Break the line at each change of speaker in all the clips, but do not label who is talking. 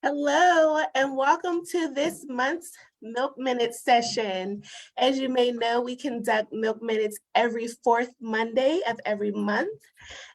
Hello, and welcome to this month's Milk Minute session. As you may know, we conduct Milk Minutes every fourth Monday of every month,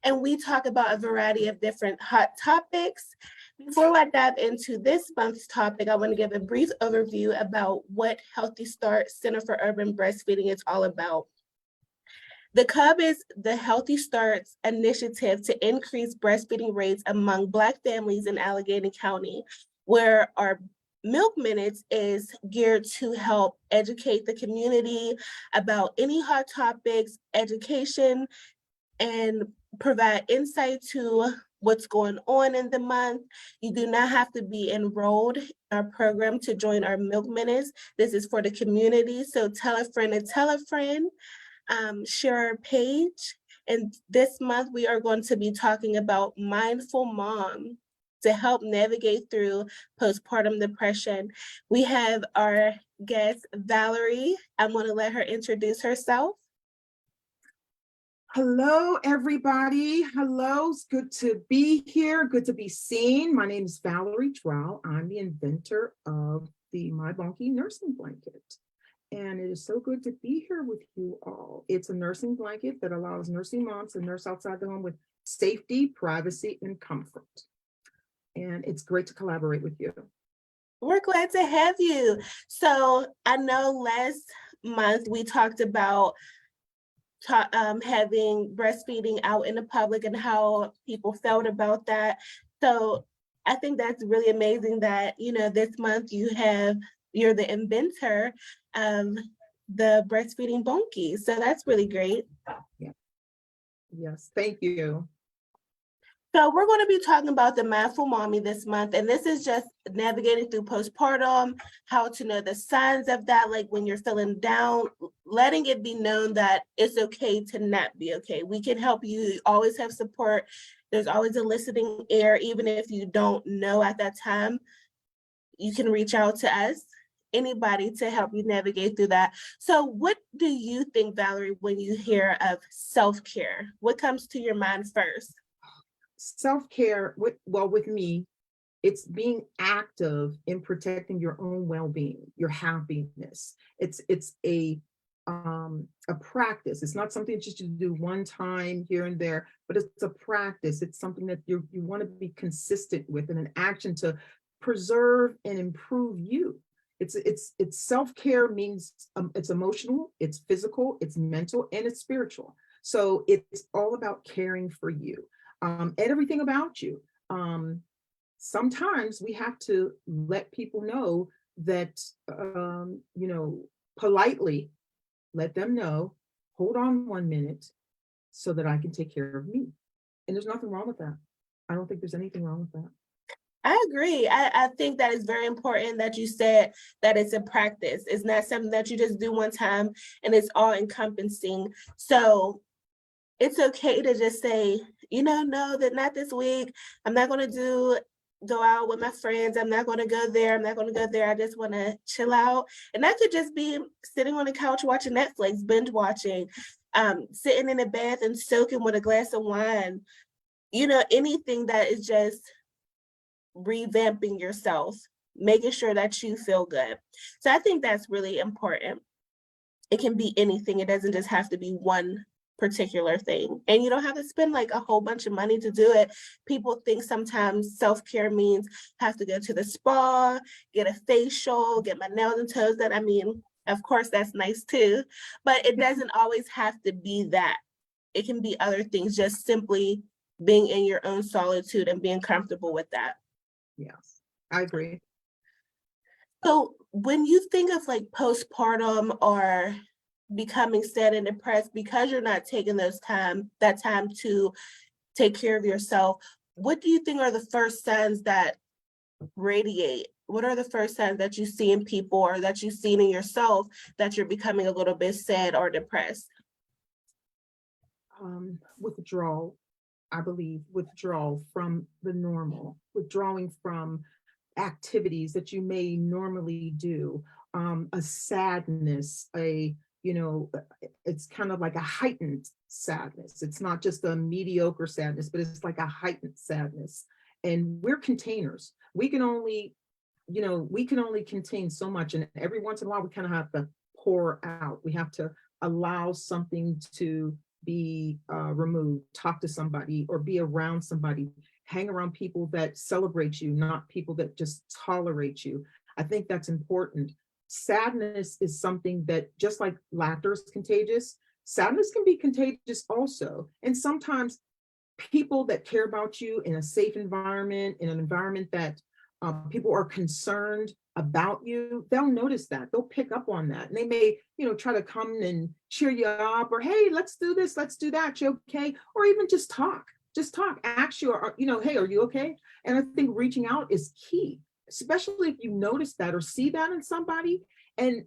and we talk about a variety of different hot topics. Before I dive into this month's topic, I want to give a brief overview about what Healthy Start Center for Urban Breastfeeding is all about. The CUB is the Healthy Starts initiative to increase breastfeeding rates among Black families in Allegheny County, where our Milk Minutes is geared to help educate the community about any hot topics, education, and provide insight to what's going on in the month. You do not have to be enrolled in our program to join our Milk Minutes. This is for the community, so tell a friend and tell a friend. Share our page. And this month, we are going to be talking about Mindful Mom to help navigate through postpartum depression. We have our guest, Valerie. I'm going to let her introduce herself.
Hello, everybody. Hello, it's good to be here, good to be seen. My name is Valerie Drowell. I'm the inventor of the My Bonky nursing blanket. And it is so good to be here with you all. It's a nursing blanket that allows nursing moms to nurse outside the home with safety, privacy, and comfort. And it's great to collaborate with you.
We're glad to have you. So I know last month we talked about having breastfeeding out in the public and how people felt about that. So I think that's really amazing that, this month you're the inventor of the breastfeeding Bonky. So that's really great.
Yeah. Yes, thank you.
So we're going to be talking about the Mindful Mommy this month, and this is just navigating through postpartum, how to know the signs of that, like when you're feeling down, letting it be known that it's okay to not be okay. We can help you. You always have support. There's always a listening ear, even if you don't know at that time. You can reach out to us, anybody, to help you navigate through that. So what do you think, Valerie, when you hear of self-care? What comes to your mind first?
Self-care, with me, it's being active in protecting your own well-being, your happiness. It's a practice. It's not something just to do one time here and there, but it's a practice. It's something that you want to be consistent with, and an action to preserve and improve you. It's self-care means it's emotional, it's physical, it's mental, and it's spiritual. So it's all about caring for you. And everything about you. Sometimes we have to let people know that, politely let them know, hold on 1 minute so that I can take care of me. And there's nothing wrong with that. I don't think there's anything wrong with that.
I agree. I think that is very important that you said that it's a practice. It's not something that you just do one time and it's all encompassing. So it's okay to just say, no, that not this week. I'm not going to go out with my friends. I'm not going to go there. I'm not going to go there. I just want to chill out. And that could just be sitting on the couch watching Netflix, binge watching, sitting in a bath and soaking with a glass of wine. Anything that is just revamping yourself, making sure that you feel good. So I think that's really important. It can be anything. It doesn't just have to be one particular thing. And you don't have to spend like a whole bunch of money to do it. People think sometimes self-care means have to go to the spa, get a facial, get my nails and toes done. I mean, of course, that's nice too, but it doesn't always have to be that. It can be other things, just simply being in your own solitude and being comfortable with that.
Yes, I agree.
So when you think of like postpartum or becoming sad and depressed because you're not taking that time to take care of yourself, what do you think are the first signs that radiate? What are the first signs that you see in people or that you've seen in yourself that you're becoming a little bit sad or depressed?
Withdrawal, I believe, withdrawal from the normal, withdrawing from activities that you may normally do, a sadness, it's kind of like a heightened sadness. It's not just a mediocre sadness, but it's like a heightened sadness. And we're containers. We can only, we can only contain so much. And every once in a while, we kind of have to pour out. We have to allow something to be removed, talk to somebody, or be around somebody, hang around people that celebrate you, not people that just tolerate you. I think that's important. Sadness is something that, just like laughter is contagious, sadness can be contagious also. And sometimes people that care about you in a safe environment, in an environment that people are concerned about you, they'll notice that. They'll pick up on that. And they may, try to come and cheer you up, or, hey, let's do this, let's do that. You okay? Or even just talk. Just talk. Ask you, hey, are you okay? And I think reaching out is key, especially if you notice that or see that in somebody. And,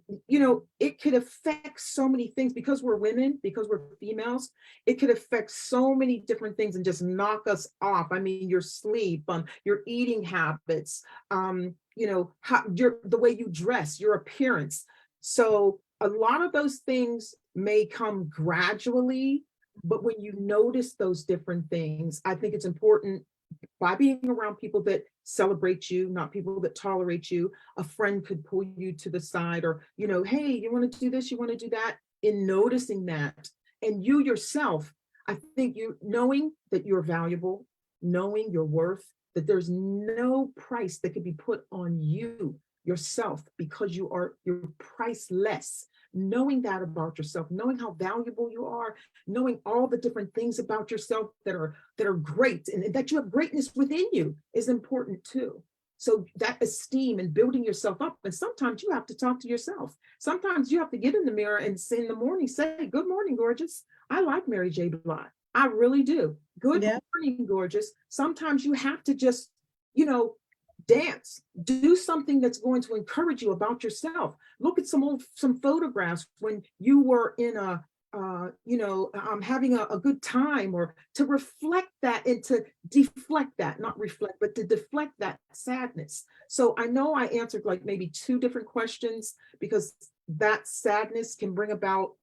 it could affect so many things because we're women, because we're females. It could affect so many different things and just knock us off. I mean, your sleep, your eating habits, the way you dress, your appearance. So a lot of those things may come gradually, but when you notice those different things, I think it's important, by being around people that celebrate you, not people that tolerate you. A friend could pull you to the side, or, hey, you want to do this, you want to do that. In noticing that, and you yourself, I think knowing that you're valuable, knowing your worth, that there's no price that could be put on you yourself, because you're priceless. Knowing that about yourself, knowing how valuable you are, knowing all the different things about yourself that are great, and that you have greatness within you, is important too. So that esteem and building yourself up. And sometimes you have to talk to yourself. Sometimes you have to get in the mirror and say in the morning, say, good morning, gorgeous. I like Mary J. Blige. I really do. Good morning, gorgeous. Sometimes you have to just, dance, do something that's going to encourage you about yourself. Look at some photographs when you were in having a good time, or to reflect that and to deflect that, not reflect, but to deflect that sadness. So I know I answered like maybe 2 different questions, because that sadness can bring about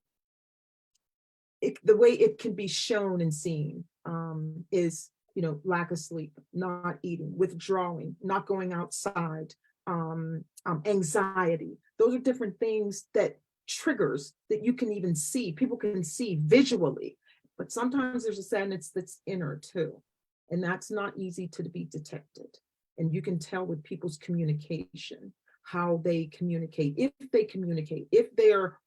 the way it can be shown and seen is, lack of sleep, not eating, withdrawing, not going outside, anxiety. Those are different things, that triggers that you can even see, people can see visually. But sometimes there's a sadness that's inner too. And that's not easy to be detected. And you can tell with people's communication, how they communicate, if they are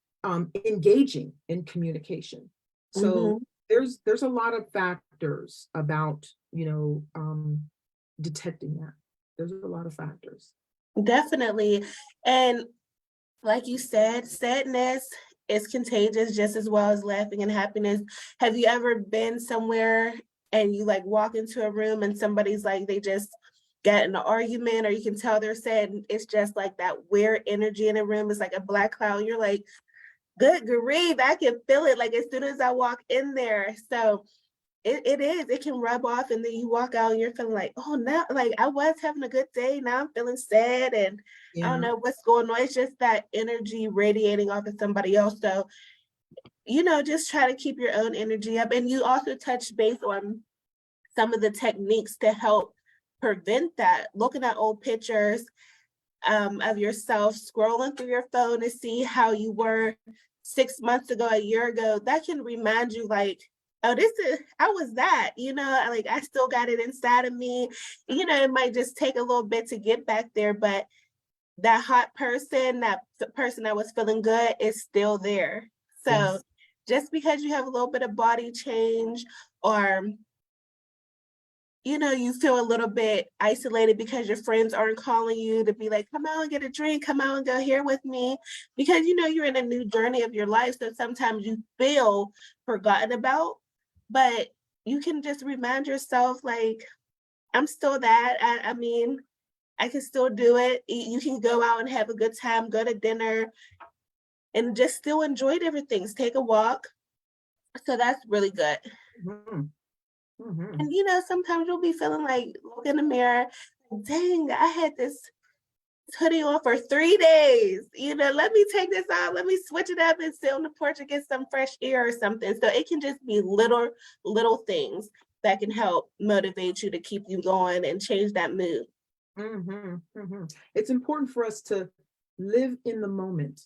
engaging in communication. So there's a lot of factors about, detecting that. There's a lot of factors.
Definitely. And like you said, sadness is contagious just as well as laughing and happiness. Have you ever been somewhere and you like walk into a room and somebody's like, they just got in an argument, or you can tell they're sad, and it's just like that weird energy in a room. It's like a black cloud. You're like, good grief, I can feel it like as soon as I walk in there. So it can rub off, and then you walk out and you're feeling like, oh, now, like I was having a good day, now I'm feeling sad, and I don't know what's going on. It's just that energy radiating off of somebody else. So, just try to keep your own energy up. And you also touch base on some of the techniques to help prevent that. Looking at old pictures of yourself, scrolling through your phone to see how you were 6 months ago, a year ago, that can remind you like, oh, I was that, like I still got it inside of me. It might just take a little bit to get back there, but that hot person, that person that was feeling good is still there. So just because you have a little bit of body change, or you feel a little bit isolated because your friends aren't calling you to be like, come out and get a drink, come out and go here with me, because you're in a new journey of your life. So sometimes you feel forgotten about, but you can just remind yourself, like, I'm still that. I mean, I can still do it. You can go out and have a good time, go to dinner, and just still enjoy different things. Take a walk. So that's really good. And sometimes you'll be feeling like, look in the mirror, dang, I had this hoodie on for 3 days. Let me take this out, let me switch it up and sit on the porch and get some fresh air or something. So it can just be little things. that can help motivate you to keep you going and change that mood.
It's important for us to live in the moment.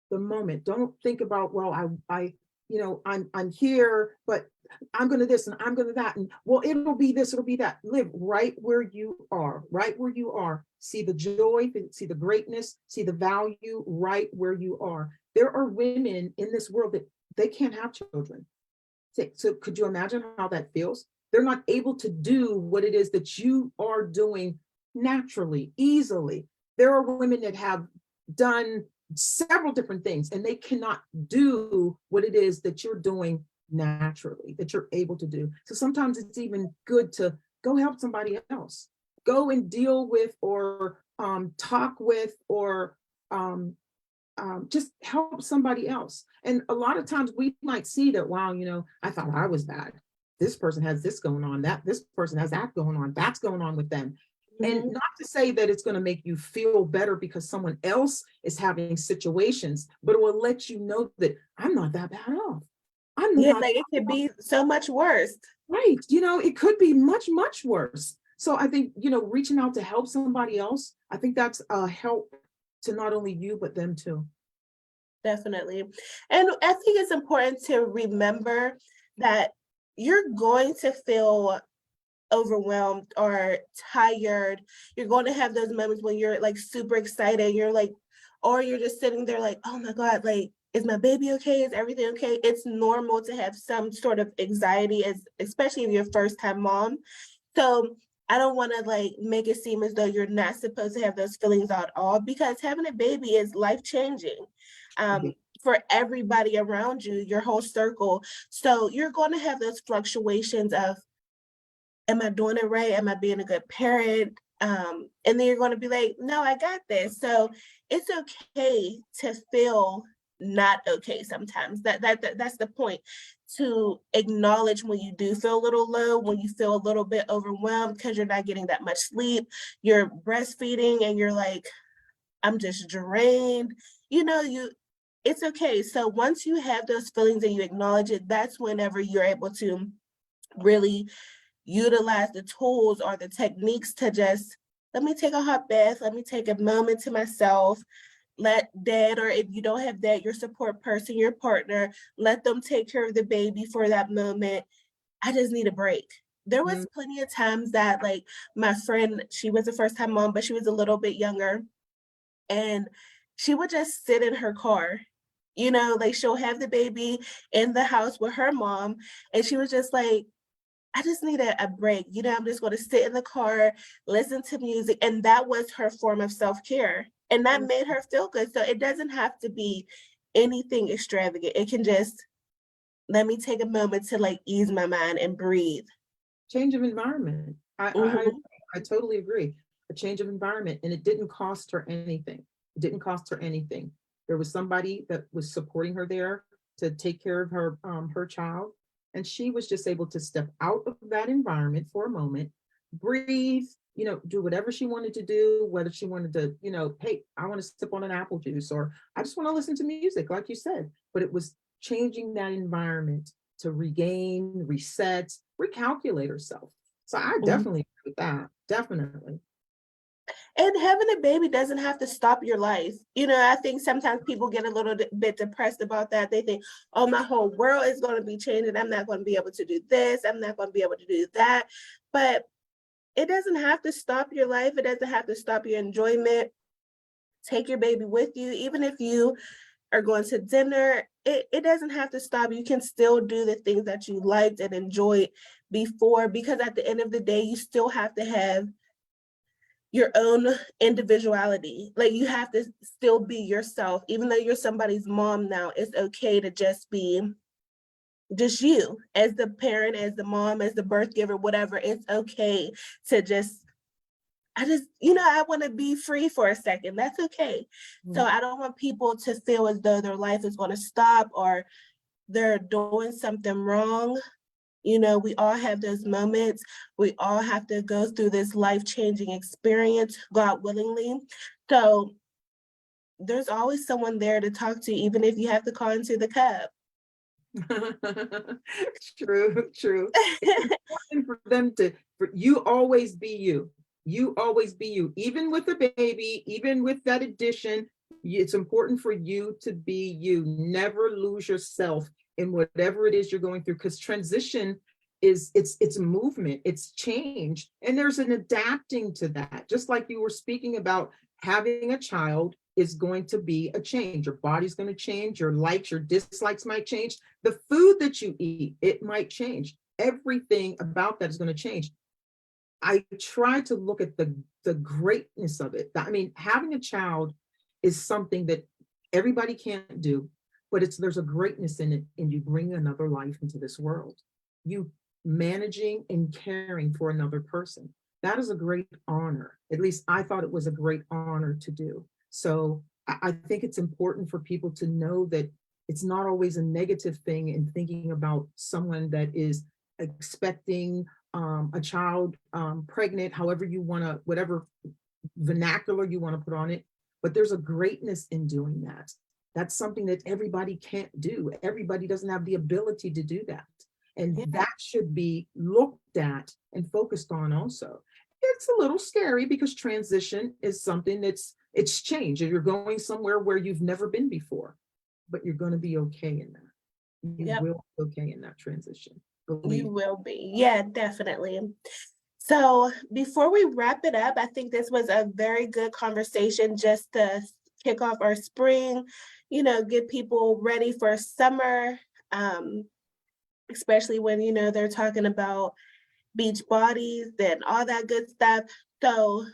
The moment. Don't think about, well, I'm here, but I'm going to this and I'm going to that. And well, it'll be this, it'll be that. Live right where you are, right where you are. See the joy, see the greatness, see the value right where you are. There are women in this world that they can't have children. So could you imagine how that feels? They're not able to do what it is that you are doing naturally, easily. There are women that have done several different things and they cannot do what it is that you're doing naturally, that you're able to do. So sometimes it's even good to go help somebody else, go and deal with or talk with or just help somebody else. And a lot of times we might see that, wow, I thought I was bad. This person has this going on, that this person has that going on, that's going on with them. And not to say that it's going to make you feel better because someone else is having situations, but it will let you know that I'm not that bad off. I'm
Yeah,
not.
like it could be so much worse.
Right. It could be much, much worse. So I think, reaching out to help somebody else, I think that's a help to not only you, but them too.
Definitely. And I think it's important to remember that you're going to feel overwhelmed or tired. You're going to have those moments when you're like super excited. You're like, or you're just sitting there like, oh my God, like, is my baby okay? Is everything okay? It's normal to have some sort of anxiety, especially if you're a first time mom. So I don't want to like make it seem as though you're not supposed to have those feelings at all, because having a baby is life changing. For everybody around you, your whole circle. So you're going to have those fluctuations of, am I doing it right? Am I being a good parent? And then you're going to be like, no, I got this. So it's okay to feel not okay sometimes. That's the point, to acknowledge when you do feel a little low, when you feel a little bit overwhelmed because you're not getting that much sleep, you're breastfeeding and you're like, I'm just drained. It's okay. So once you have those feelings and you acknowledge it, that's whenever you're able to really utilize the tools or the techniques to just, let me take a hot bath, let me take a moment to myself, let dad, or if you don't have dad, your support person, your partner, let them take care of the baby for that moment. I just need a break. There was plenty of times that like my friend, she was a first time mom, but she was a little bit younger, and she would just sit in her car. Like she'll have the baby in the house with her mom, and she was just like, I just need a break. I'm just going to sit in the car, listen to music. And that was her form of self-care. And that made her feel good. So it doesn't have to be anything extravagant. It can just, let me take a moment to like ease my mind and breathe.
Change of environment.
Mm-hmm.
I totally agree. A change of environment, and it didn't cost her anything. It didn't cost her anything. There was somebody that was supporting her there to take care of her child, and she was just able to step out of that environment for a moment, breathe, do whatever she wanted to do, whether she wanted to, hey, I want to sip on an apple juice, or I just want to listen to music, like you said. But it was changing that environment to regain, reset, recalculate herself. So I definitely agree with that. Definitely.
And having a baby doesn't have to stop your life. I think sometimes people get a little bit depressed about that. They think, oh, my whole world is going to be changing. I'm not going to be able to do this. I'm not going to be able to do that. But it doesn't have to stop your life. It doesn't have to stop your enjoyment. Take your baby with you. Even if you are going to dinner, it doesn't have to stop. You can still do the things that you liked and enjoyed before, because at the end of the day, you still have to have your own individuality. Like you have to still be yourself. Even though you're somebody's mom now, it's okay to just be just you as the parent, as the mom, as the birth giver, whatever. It's okay to just, I want to be free for a second. That's okay. So I don't want people to feel as though their life is going to stop or they're doing something wrong. We all have those moments. We all have to go through this life-changing experience, God willingly. So there's always someone there to talk to, even if you have to call into the cub.
True, true. It's important for them for you always be you. You always be you. Even with the baby, even with that addition, it's important for you to be you. Never lose yourself in whatever it is you're going through, because transition is it's movement, it's change, and there's an adapting to that. Just like you were speaking about, having a child is going to be a change. Your body's going to change, your likes, your dislikes might change. The food that you eat, it might change. Everything about that is going to change. I try to look at the greatness of it. I mean, having a child is something that everybody can't do, but there's a greatness in it, and you bring another life into this world. You managing and caring for another person. That is a great honor. At least I thought it was a great honor to do. So I think it's important for people to know that it's not always a negative thing in thinking about someone that is expecting a child, pregnant, however you want to, whatever vernacular you want to put on it. But there's a greatness in doing that. That's something that everybody can't do. Everybody doesn't have the ability to do that. And that should be looked at and focused on also. It's a little scary because transition is something it's change, and you're going somewhere where you've never been before, but you're going to be okay in that. You will be okay in that transition.
You will be. Yeah, definitely. So before we wrap it up, I think this was a very good conversation just to kick off our spring, get people ready for summer, especially when, they're talking about beach bodies and all that good stuff. So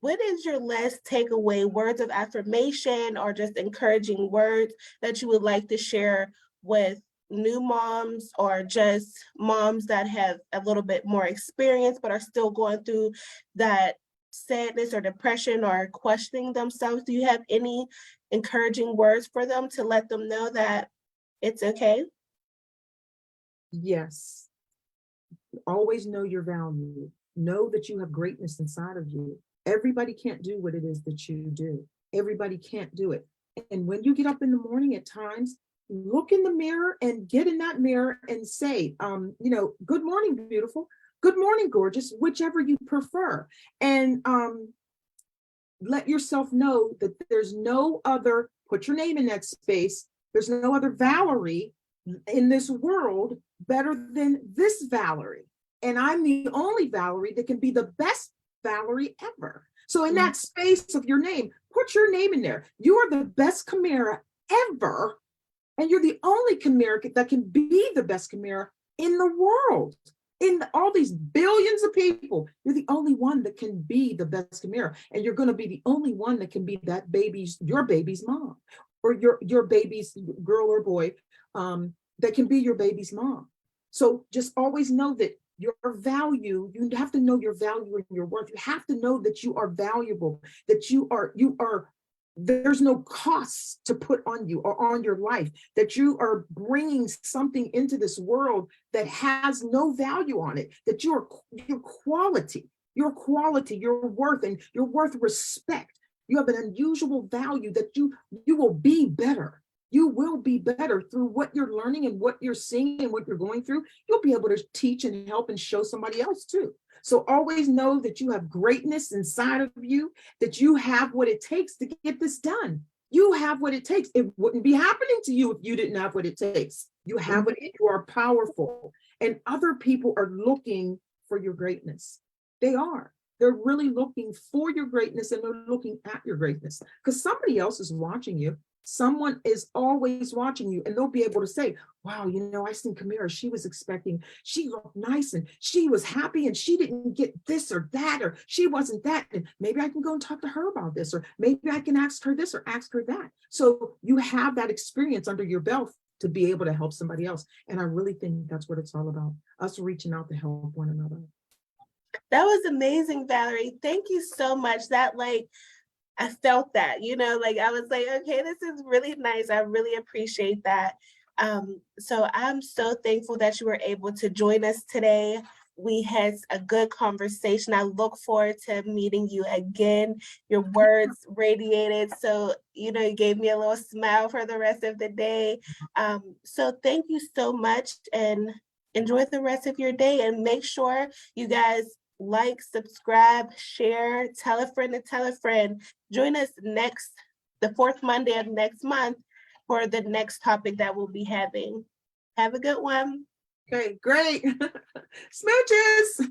what is your last takeaway, words of affirmation or just encouraging words that you would like to share with new moms or just moms that have a little bit more experience but are still going through that sadness or depression or questioning themselves? Do you have any encouraging words for them to let them know that it's okay?
Yes. Always know your value. Know that you have greatness inside of you. Everybody can't do what it is that you do. Everybody can't do it. And when you get up in the morning, at times, look in the mirror and get in that mirror and say, good morning, beautiful. Good morning, gorgeous, whichever you prefer. And let yourself know that there's no other, put your name in that space. There's no other Valerie in this world better than this Valerie. And I'm the only Valerie that can be the best Valerie ever. So in that space of your name, put your name in there. You are the best Chimera ever. And you're the only Chimera that can be the best Chimera in the world. In all these billions of people, you're the only one that can be the best Chimera. And you're going to be the only one that can be your baby's mom, or your baby's girl or boy, that can be your baby's mom. So just always know that your value, you have to know your value and your worth. You have to know that you are valuable, that you are, there's no costs to put on you or on your life, that you are bringing something into this world that has no value on it, that your quality, your worth, and your worth respect. You have an unusual value that you will be better. You will be better through what you're learning and what you're seeing and what you're going through. You'll be able to teach and help and show somebody else too. So always know that you have greatness inside of you, that you have what it takes to get this done. You have what it takes. It wouldn't be happening to you if you didn't have what it takes. You have it. You are powerful. And other people are looking for your greatness. They are. They're really looking for your greatness, and they're looking at your greatness because somebody else is watching you. Someone is always watching you, and they'll be able to say, wow, I seen Chimera, she looked nice and she was happy and she didn't get this or that, or she wasn't that. And maybe I can go and talk to her about this, or maybe I can ask her this or ask her that. So you have that experience under your belt to be able to help somebody else. And I really think that's what it's all about, us reaching out to help one another.
That was amazing, Valerie. Thank you so much. I felt that, I was like, okay, this is really nice. I really appreciate that. So I'm so thankful that you were able to join us today. We had a good conversation. I look forward to meeting you again. Your words radiated, so you gave me a little smile for the rest of the day. So thank you so much, and enjoy the rest of your day. And make sure you guys like, subscribe, share, tell a friend to tell a friend. Join us the fourth Monday of next month for the next topic that we'll be having. Have a good one.
Okay, great. Smooches.